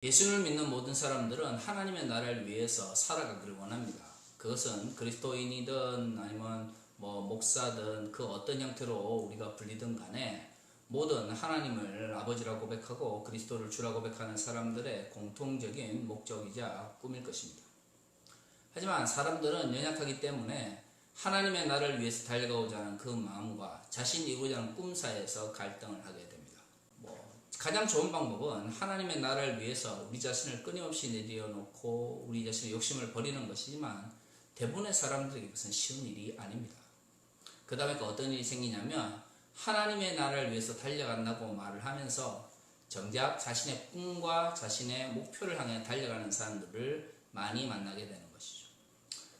예수를 믿는 모든 사람들은 하나님의 나라를 위해서 살아가기를 원합니다. 그것은 그리스도인이든 아니면 목사든 그 어떤 형태로 우리가 불리든 간에 모든 하나님을 아버지라고 고백하고 그리스도를 주라고 고백하는 사람들의 공통적인 목적이자 꿈일 것입니다. 하지만 사람들은 연약하기 때문에 하나님의 나라를 위해서 달려가고자 하는 그 마음과 자신이 이루고자 하는 꿈 사이에서 갈등을 하게 됩니다. 가장 좋은 방법은 하나님의 나라를 위해서 우리 자신을 끊임없이 내려놓고 우리 자신의 욕심을 버리는 것이지만 대부분의 사람들에게 그것은 쉬운 일이 아닙니다. 그 다음에 어떤 일이 생기냐면 하나님의 나라를 위해서 달려간다고 말을 하면서 정작 자신의 꿈과 자신의 목표를 향해 달려가는 사람들을 많이 만나게 되는 것이죠.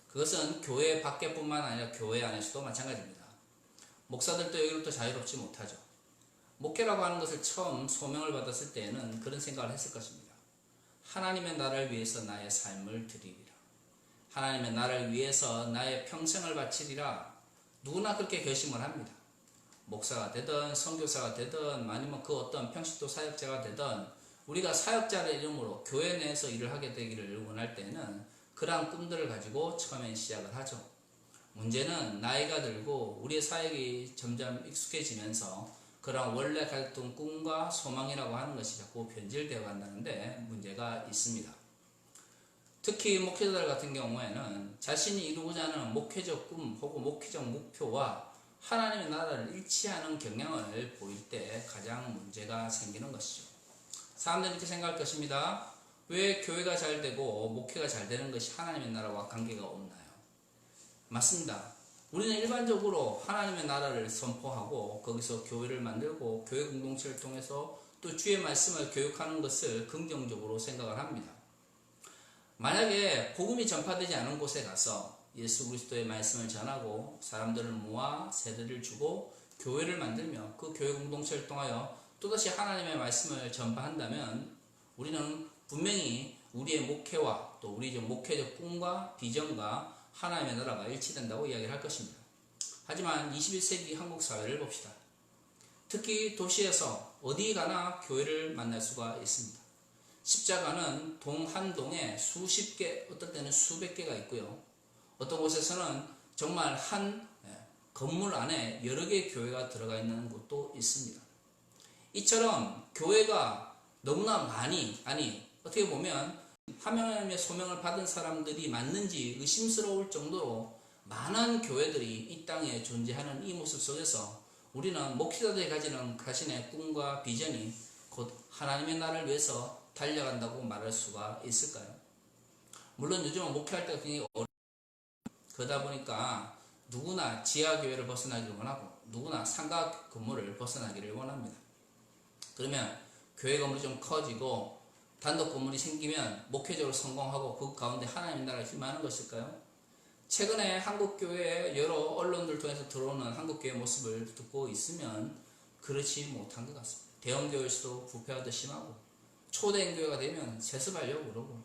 그것은 교회 밖에뿐만 아니라 교회 안에서도 마찬가지입니다. 목사들도 여기로부터 자유롭지 못하죠. 목회라고 하는 것을 처음 소명을 받았을 때에는 그런 생각을 했을 것입니다. 하나님의 나라를 위해서 나의 삶을 드리리라. 하나님의 나라를 위해서 나의 평생을 바치리라. 누구나 그렇게 결심을 합니다. 목사가 되든 선교사가 되든 아니면 그 어떤 평신도 사역자가 되든 우리가 사역자의 이름으로 교회 내에서 일을 하게 되기를 원할 때는 그러한 꿈들을 가지고 처음엔 시작을 하죠. 문제는 나이가 들고 우리의 사역이 점점 익숙해지면서 그런 원래 가졌던 꿈과 소망이라고 하는 것이 자꾸 변질되어 간다는데 문제가 있습니다. 특히 목회자들 같은 경우에는 자신이 이루고자 하는 목회적 꿈 혹은 목회적 목표와 하나님의 나라를 일치하는 경향을 보일 때 가장 문제가 생기는 것이죠. 사람들은 이렇게 생각할 것입니다. 왜 교회가 잘 되고 목회가 잘 되는 것이 하나님의 나라와 관계가 없나요? 맞습니다. 우리는 일반적으로 하나님의 나라를 선포하고 거기서 교회를 만들고 교회 공동체를 통해서 또 주의 말씀을 교육하는 것을 긍정적으로 생각을 합니다. 만약에 복음이 전파되지 않은 곳에 가서 예수 그리스도의 말씀을 전하고 사람들을 모아 세례를 주고 교회를 만들며 그 교회 공동체를 통하여 또다시 하나님의 말씀을 전파한다면 우리는 분명히 우리의 목회와 또 우리의 목회적 꿈과 비전과 하나님의 나라가 일치된다고 이야기를 할 것입니다. 하지만 21세기 한국 사회를 봅시다. 특히 도시에서 어디 가나 교회를 만날 수가 있습니다. 십자가는 한 동에 수십 개, 어떨 때는 수백 개가 있고요. 어떤 곳에서는 정말 한 건물 안에 여러 개의 교회가 들어가 있는 곳도 있습니다. 이처럼 교회가 너무나 많이, 어떻게 보면 하나님의 소명을 받은 사람들이 맞는지 의심스러울 정도로 많은 교회들이 이 땅에 존재하는 이 모습 속에서 우리는 목회자들이 가지는 자신의 꿈과 비전이 곧 하나님의 나라를 위해서 달려간다고 말할 수가 있을까요? 물론 요즘은 목회할 때가 굉장히 그러다 보니까 누구나 지하교회를 벗어나기를 원하고 누구나 상가 건물을 벗어나기를 원합니다. 그러면 교회 건물이 좀 커지고 단독 건물이 생기면 목회적으로 성공하고 그 가운데 하나님의 나라를 희망하는 것일까요? 최근에 한국교회의 여러 언론들 통해서 들어오는 한국교회 모습을 듣고 있으면 그렇지 못한 것 같습니다. 대형교회에서도 부패가 더 심하고 초대형 교회가 되면 세습하려고 그러고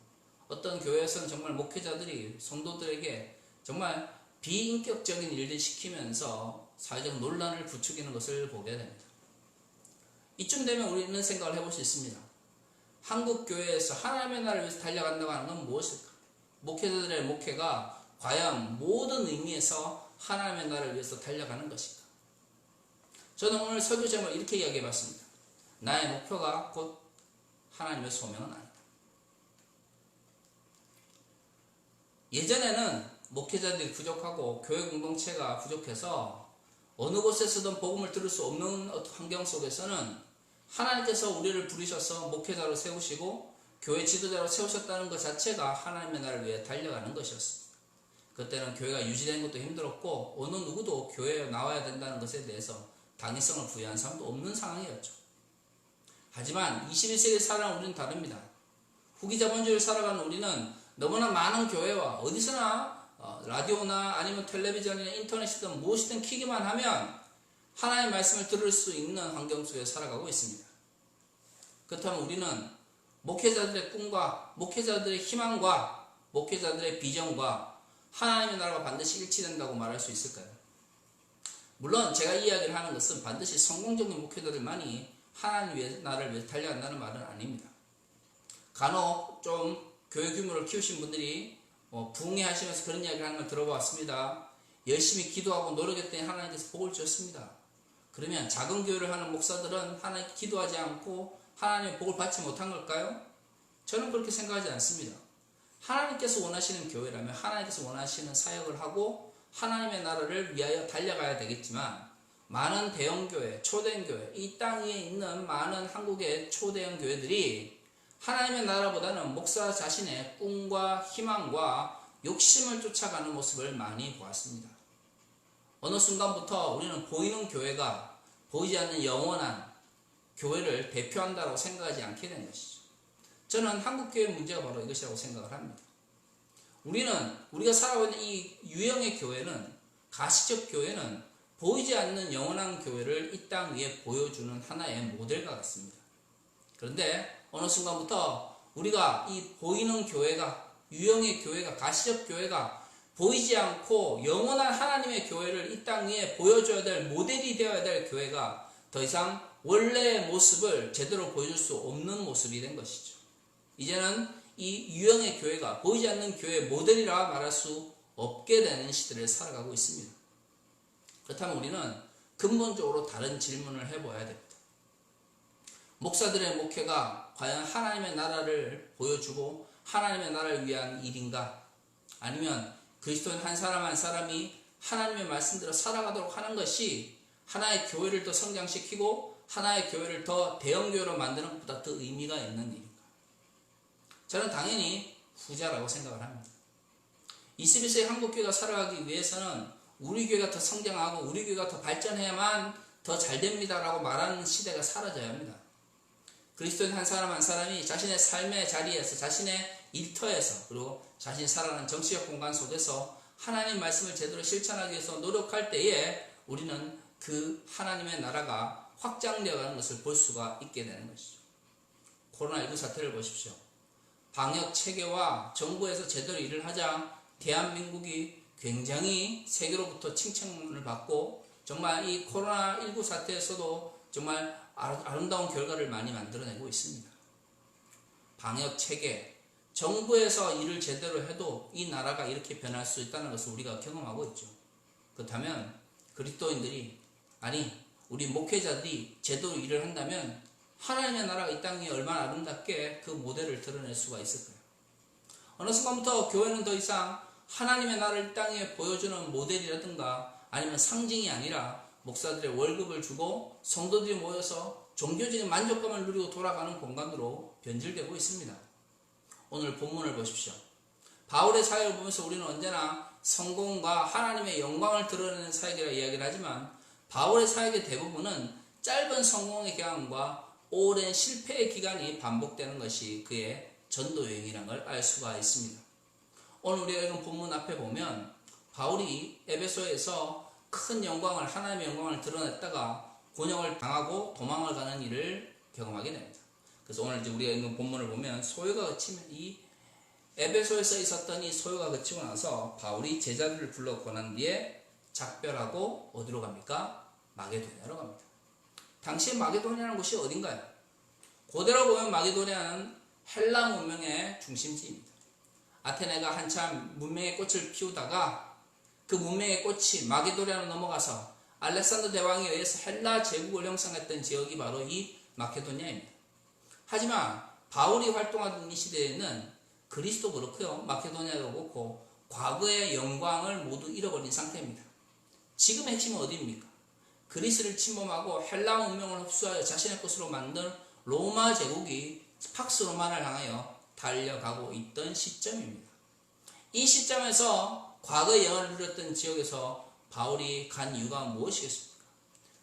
어떤 교회에서는 정말 목회자들이 성도들에게 정말 비인격적인 일들 시키면서 사회적 논란을 부추기는 것을 보게 됩니다. 이쯤 되면 우리는 생각을 해볼 수 있습니다. 한국교회에서 하나님의 나라를 위해서 달려간다고 하는 건 무엇일까? 목회자들의 목회가 과연 모든 의미에서 하나님의 나라를 위해서 달려가는 것인가? 저는 오늘 설교 제목을 이렇게 이야기해 봤습니다. 나의 목표가 곧 하나님의 소명은 아니다. 예전에는 목회자들이 부족하고 교회 공동체가 부족해서 어느 곳에서든 복음을 들을 수 없는 환경 속에서는 하나님께서 우리를 부르셔서 목회자로 세우시고 교회 지도자로 세우셨다는 것 자체가 하나님의 나라를 위해 달려가는 것이었습니다. 그때는 교회가 유지되는 것도 힘들었고 어느 누구도 교회에 나와야 된다는 것에 대해서 당위성을 부여한 사람도 없는 상황이었죠. 하지만 21세기에 살아가는 우리는 다릅니다. 후기자본주의를 살아가는 우리는 너무나 많은 교회와 어디서나 라디오나 아니면 텔레비전이나 인터넷이든 무엇이든 키기만 하면 하나님의 말씀을 들을 수 있는 환경 속에 살아가고 있습니다. 그렇다면 우리는 목회자들의 꿈과 목회자들의 희망과 목회자들의 비전과 하나님의 나라가 반드시 일치된다고 말할 수 있을까요? 물론 제가 이야기를 하는 것은 반드시 성공적인 목회자들만이 하나님의 나라를 위해 달려간다는 말은 아닙니다. 간혹 좀 교회 규모를 키우신 분들이 부흥회하시면서 그런 이야기를 하는 걸 들어봤습니다. 열심히 기도하고 노력했더니 하나님께서 복을 주셨습니다. 그러면 작은 교회를 하는 목사들은 하나님 기도하지 않고 하나님의 복을 받지 못한 걸까요? 저는 그렇게 생각하지 않습니다. 하나님께서 원하시는 교회라면 하나님께서 원하시는 사역을 하고 하나님의 나라를 위하여 달려가야 되겠지만, 많은 대형교회, 초대형교회, 이 땅 위에 있는 많은 한국의 초대형 교회들이 하나님의 나라보다는 목사 자신의 꿈과 희망과 욕심을 쫓아가는 모습을 많이 보았습니다. 어느 순간부터 우리는 보이는 교회가 보이지 않는 영원한 교회를 대표한다고 생각하지 않게 된 것이죠. 저는 한국교회의 문제가 바로 이것이라고 생각을 합니다. 우리가 살아오고 있는 이 유형의 교회는, 가시적 교회는 보이지 않는 영원한 교회를 이 땅 위에 보여주는 하나의 모델과 같습니다. 그런데 어느 순간부터 우리가 이 보이는 교회가, 유형의 교회가, 가시적 교회가 보이지 않고 영원한 하나님의 교회를 이 땅 위에 보여줘야 될, 모델이 되어야 될 교회가 더 이상 원래의 모습을 제대로 보여줄 수 없는 모습이 된 것이죠. 이제는 이 유형의 교회가 보이지 않는 교회의 모델이라 말할 수 없게 되는 시대를 살아가고 있습니다. 그렇다면 우리는 근본적으로 다른 질문을 해봐야 됩니다. 목사들의 목회가 과연 하나님의 나라를 보여주고 하나님의 나라를 위한 일인가? 아니면 그리스도인 한 사람 한 사람이 하나님의 말씀대로 살아가도록 하는 것이 하나의 교회를 더 성장시키고 하나의 교회를 더 대형교회로 만드는 것보다 더 의미가 있는 일인가? 저는 당연히 후자라고 생각을 합니다. 21세기 한국교회가 살아가기 위해서는 우리 교회가 더 성장하고 우리 교회가 더 발전해야만 더 잘됩니다라고 말하는 시대가 사라져야 합니다. 그리스도인 한 사람 한 사람이 자신의 삶의 자리에서, 자신의 일터에서, 그리고 자신이 살아가는 정치적 공간 속에서 하나님 말씀을 제대로 실천하기 위해서 노력할 때에 우리는 그 하나님의 나라가 확장되어가는 것을 볼 수가 있게 되는 것이죠. 코로나19 사태를 보십시오. 방역 체계와 정부에서 제대로 일을 하자 대한민국이 굉장히 세계로부터 칭찬을 받고 정말 이 코로나19 사태에서도 정말 아름다운 결과를 많이 만들어내고 있습니다. 방역 체계, 정부에서 일을 제대로 해도 이 나라가 이렇게 변할 수 있다는 것을 우리가 경험하고 있죠. 그렇다면 그리스도인들이, 아니 우리 목회자들이 제대로 일을 한다면 하나님의 나라가 이 땅에 얼마나 아름답게 그 모델을 드러낼 수가 있을까요? 어느 순간부터 교회는 더 이상 하나님의 나라를 이 땅에 보여주는 모델이라든가 아니면 상징이 아니라 목사들의 월급을 주고 성도들이 모여서 종교적인 만족감을 누리고 돌아가는 공간으로 변질되고 있습니다. 오늘 본문을 보십시오. 바울의 사역을 보면서 우리는 언제나 성공과 하나님의 영광을 드러내는 사역이라 이야기를 하지만 바울의 사역의 대부분은 짧은 성공의 경험과 오랜 실패의 기간이 반복되는 것이 그의 전도 여행이라는 걸 알 수가 있습니다. 오늘 우리가 읽은 본문 앞에 보면 바울이 에베소에서 큰 영광을, 하나님의 영광을 드러냈다가 곤욕을 당하고 도망을 가는 일을 경험하게 됩니다. 그래서 오늘 이제 우리가 읽은 본문을 보면 소요가 그치면 이 에베소에서 있었던 이 소요가 그치고 나서 바울이 제자들을 불러 권한 뒤에 작별하고 어디로 갑니까? 마게도냐로 갑니다. 당시 마게도냐라는 곳이 어딘가요? 고대로 보면 마게도냐는 헬라 문명의 중심지입니다. 아테네가 한참 문명의 꽃을 피우다가 그 문명의 꽃이 마게도냐로 넘어가서 알렉산더 대왕에 의해서 헬라 제국을 형성했던 지역이 바로 이 마케도냐입니다. 하지만 바울이 활동하던 이 시대에는 그리스도 그렇고요, 마케도냐도 그렇고 과거의 영광을 모두 잃어버린 상태입니다. 지금 핵심은 어디입니까? 그리스를 침범하고 헬라 문명을 흡수하여 자신의 것으로 만든 로마 제국이 팍스 로마를 향하여 달려가고 있던 시점입니다. 이 시점에서 과거의 영광을 누렸던 지역에서 바울이 간 이유가 무엇이겠습니까?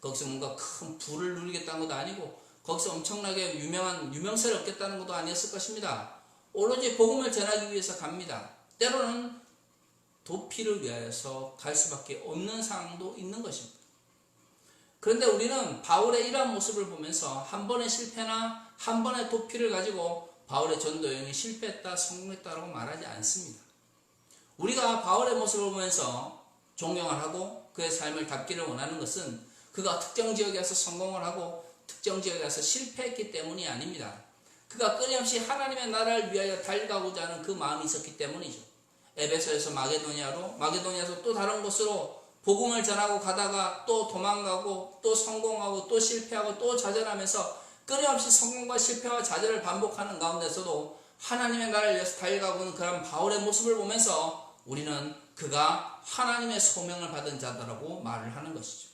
거기서 뭔가 큰 부를 누리겠다는 것도 아니고 거기서 엄청나게 유명세를 얻겠다는 것도 아니었을 것입니다. 오로지 복음을 전하기 위해서 갑니다. 때로는 도피를 위하여서 갈 수밖에 없는 상황도 있는 것입니다. 그런데 우리는 바울의 이러한 모습을 보면서 한 번의 실패나 한 번의 도피를 가지고 바울의 전도 여행이 실패했다, 성공했다라고 말하지 않습니다. 우리가 바울의 모습을 보면서 존경을 하고 그의 삶을 닮기를 원하는 것은 그가 특정 지역에 가서 성공을 하고 특정 지역에 가서 실패했기 때문이 아닙니다. 그가 끊임없이 하나님의 나라를 위하여 달려가고자 하는 그 마음이 있었기 때문이죠. 에베소에서 마게도니아에서 또 다른 곳으로 복음을 전하고 가다가 또 도망가고 또 성공하고 또 실패하고 또 좌절하면서 끊임없이 성공과 실패와 좌절을 반복하는 가운데서도 하나님의 나라를 위해서 달려가고 있는 그런 바울의 모습을 보면서 우리는 그가 하나님의 소명을 받은 자다라고 말을 하는 것이죠.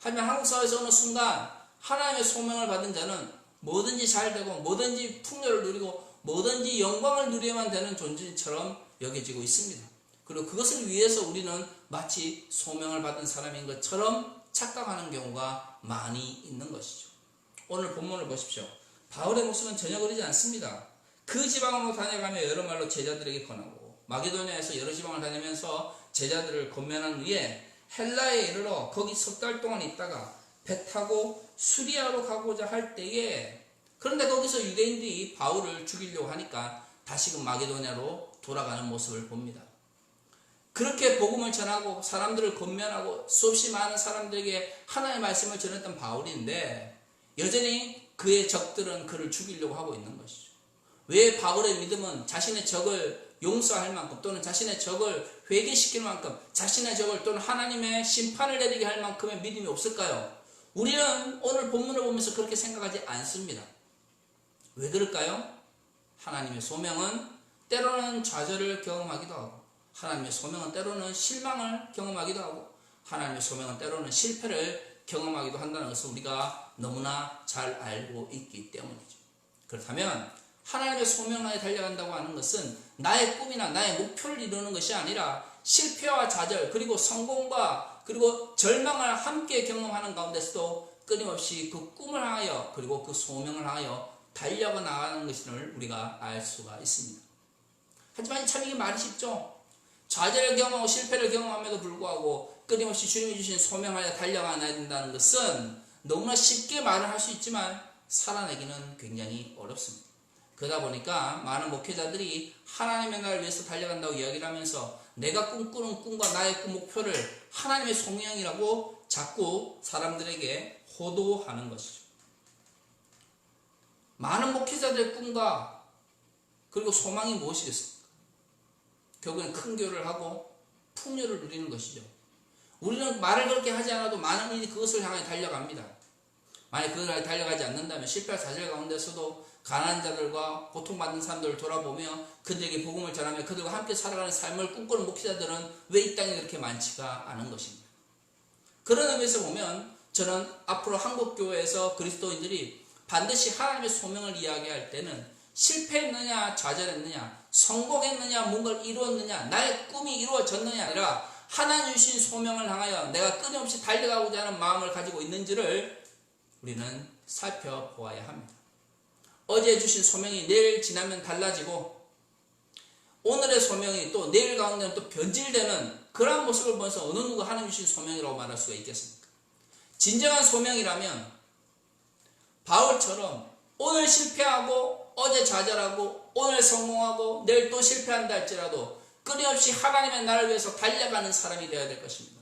하지만 한국 사회에서 어느 순간 하나님의 소명을 받은 자는 뭐든지 잘 되고 뭐든지 풍요를 누리고 뭐든지 영광을 누려야만 되는 존재처럼 여겨지고 있습니다. 그리고 그것을 위해서 우리는 마치 소명을 받은 사람인 것처럼 착각하는 경우가 많이 있는 것이죠. 오늘 본문을 보십시오. 바울의 모습은 전혀 그러지 않습니다. 그 지방으로 다녀가며 여러 말로 제자들에게 권하고 마게도니아에서 여러 지방을 다니면서 제자들을 권면한 후에 헬라에 이르러 거기 석 달 동안 있다가 배 타고 수리아로 가고자 할 때에, 그런데 거기서 유대인들이 바울을 죽이려고 하니까 다시금 마게도니아로 돌아가는 모습을 봅니다. 그렇게 복음을 전하고 사람들을 권면하고 수없이 많은 사람들에게 하나님의 말씀을 전했던 바울인데 여전히 그의 적들은 그를 죽이려고 하고 있는 것이죠. 왜 바울의 믿음은 자신의 적을 용서할 만큼 또는 자신의 적을 회개시킬 만큼 자신의 적을 또는 하나님의 심판을 내리게 할 만큼의 믿음이 없을까요? 우리는 오늘 본문을 보면서 그렇게 생각하지 않습니다. 왜 그럴까요? 하나님의 소명은 때로는 좌절을 경험하기도 하고 하나님의 소명은 때로는 실망을 경험하기도 하고 하나님의 소명은 때로는 실패를 경험하기도 한다는 것을 우리가 너무나 잘 알고 있기 때문이죠. 그렇다면 하나님의 소명하에 달려간다고 하는 것은 나의 꿈이나 나의 목표를 이루는 것이 아니라 실패와 좌절 그리고 성공과 그리고 절망을 함께 경험하는 가운데서도 끊임없이 그 꿈을 향하여 그리고 그 소명을 향하여 달려가 나가는 것을 우리가 알 수가 있습니다. 하지만 참 이게 말이 쉽죠. 좌절을 경험하고 실패를 경험함에도 불구하고 끊임없이 주님이 주신 소명하여 달려가야 된다는 것은 너무나 쉽게 말을 할 수 있지만 살아내기는 굉장히 어렵습니다. 그러다 보니까 많은 목회자들이 하나님의 나라를 위해서 달려간다고 이야기를 하면서 내가 꿈꾸는 꿈과 나의 꿈 목표를 하나님의 소명이라고 자꾸 사람들에게 호도하는 것이죠. 많은 목회자들의 꿈과 그리고 소망이 무엇이겠습니까? 결국엔 큰 교회를 하고 풍요를 누리는 것이죠. 우리는 말을 그렇게 하지 않아도 많은 이들이 그것을 향해 달려갑니다. 만약 그걸 향해 달려가지 않는다면 실패와 좌절 가운데서도 가난한 자들과 고통받는 사람들을 돌아보며 그들에게 복음을 전하며 그들과 함께 살아가는 삶을 꿈꾸는 목회자들은 왜 이 땅에 그렇게 많지가 않은 것입니다. 그런 의미에서 보면 저는 앞으로 한국교회에서 그리스도인들이 반드시 하나님의 소명을 이야기할 때는 실패했느냐 좌절했느냐 성공했느냐 뭔가를 이루었느냐 나의 꿈이 이루어졌느냐 아니라 하나님 주신 소명을 향하여 내가 끊임없이 달려가고자 하는 마음을 가지고 있는지를 우리는 살펴보아야 합니다. 어제 주신 소명이 내일 지나면 달라지고 오늘의 소명이 또 내일 가운데는 또 변질되는 그러한 모습을 보면서 어느 누가 하나님 주신 소명이라고 말할 수가 있겠습니까? 진정한 소명이라면 바울처럼 오늘 실패하고 어제 좌절하고 오늘 성공하고 내일 또 실패한다 할지라도 끊임없이 하나님의 나라를 위해서 달려가는 사람이 되어야 될 것입니다.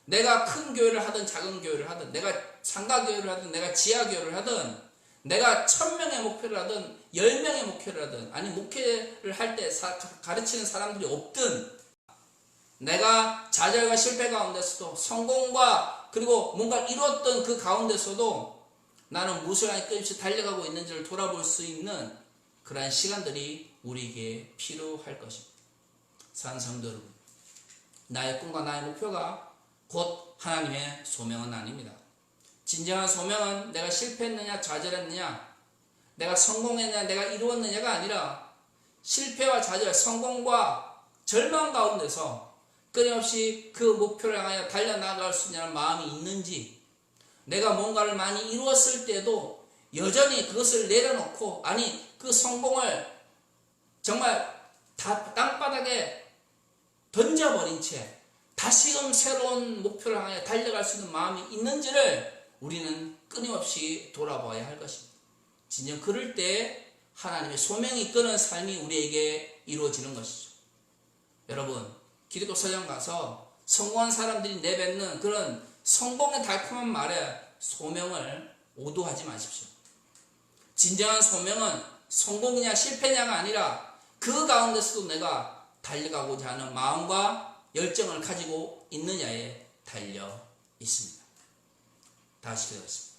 내가 큰 교회를 하든 작은 교회를 하든 내가 상가교회를 하든 내가 지하교회를 하든 내가 1000명의 목표를 하든 10명의 목표를 하든 아니 목회를 할 때 가르치는 사람들이 없든 내가 좌절과 실패 가운데서도 성공과 그리고 뭔가 이루었던 그 가운데서도 나는 무엇을 향해 끊임없이 달려가고 있는지를 돌아볼 수 있는 그러한 시간들이 우리에게 필요할 것입니다. 사랑하는 성도 여러분, 나의 꿈과 나의 목표가 곧 하나님의 소명은 아닙니다. 진정한 소명은 내가 실패했느냐 좌절했느냐 내가 성공했느냐 내가 이루었느냐가 아니라 실패와 좌절, 성공과 절망 가운데서 끊임없이 그 목표를 향하여 달려나갈 수 있는 마음이 있는지 내가 뭔가를 많이 이루었을 때도 여전히 그것을 내려놓고 아니 그 성공을 정말 다 땅바닥에 던져버린 채 다시금 새로운 목표를 향해 달려갈 수 있는 마음이 있는지를 우리는 끊임없이 돌아봐야 할 것입니다. 진정 그럴 때 하나님의 소명이 이끄는 삶이 우리에게 이루어지는 것이죠. 여러분 기독교 서점 가서 성공한 사람들이 내뱉는 그런 성공의 달콤한 말에 소명을 오도하지 마십시오. 진정한 소명은 성공이냐 실패냐가 아니라 그 가운데서도 내가 달려가고자 하는 마음과 열정을 가지고 있느냐에 달려 있습니다. 다시 기도하겠습니다.